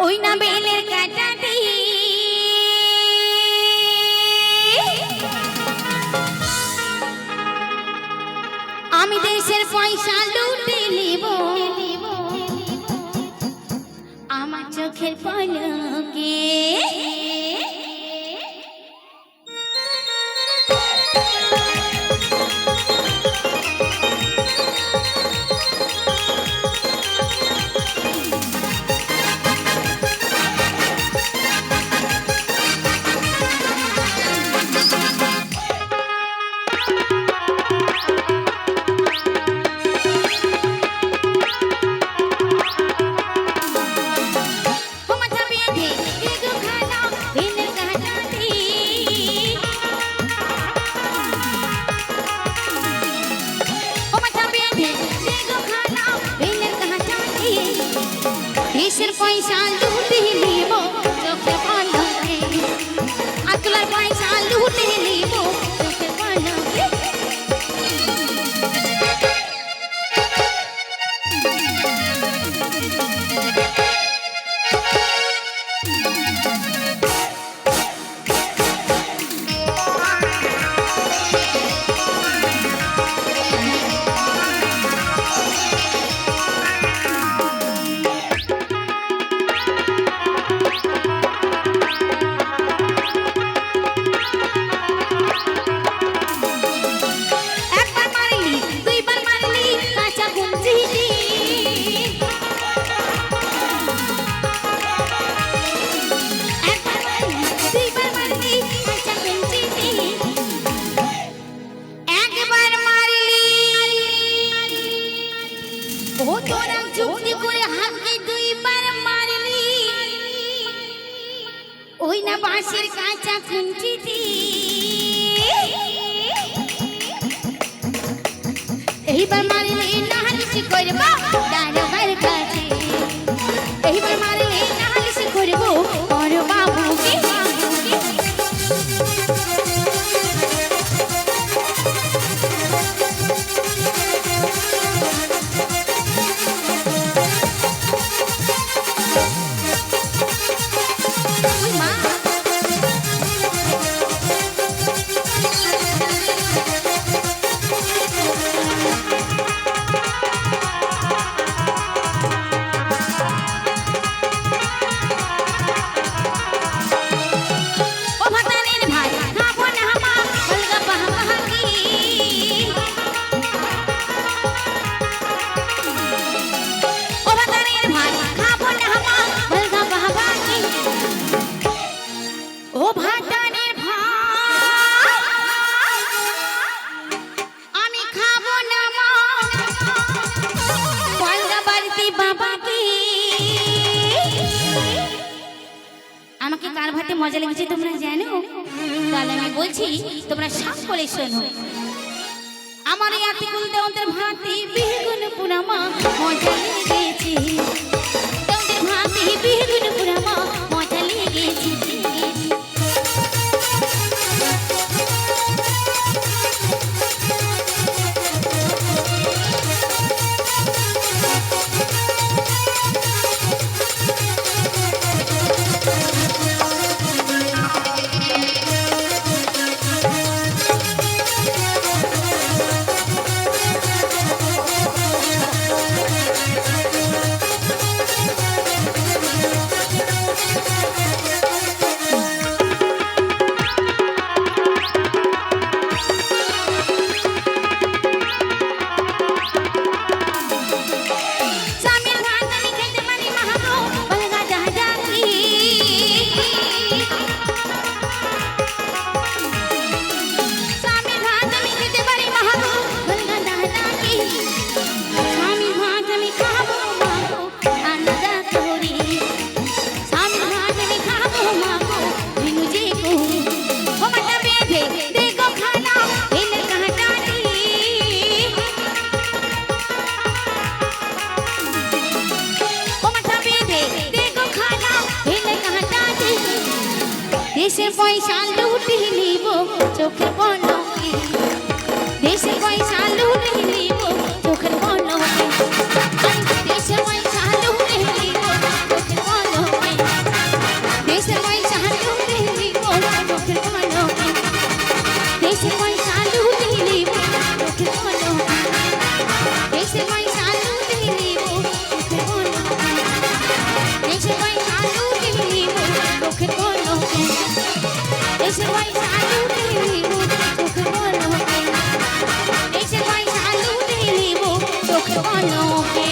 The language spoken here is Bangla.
ওই না বেলের কাটা দিয়ে আমি দেশের পয়সা লুটে নেব আমার চোখের পলকে দেশের পয়সা লুটে নিব চোখে পলকে আতলার পয়সা লুটে নিব চোখে পলকে ওই না বাঁশের কাঁচা খুঁটিতে এইবার মারলে নালিশ করব দারোগার কাছে এইবার মারলে নালিশ করব বড় বাবুকে আমাকে কার ভাতে মজা লেগেছে তোমরা জানো? তাহলে আমি বলছি তোমরা সব করে শোনো। আমার এই আতিকুল দেওয়ান্তের ভাতে বেগুন পুরামা মজা লেগেছে, তোমাদের ভাতে বেগুন পুরামা মজা লেগেছে। দেশের পয়সা লুটে নিব চোখে পলকে, দেশের পয়সা লুটে নিব চোখের পলকে, দেশের পয়সা লুটে নিব চোখের পলকে। বলো কে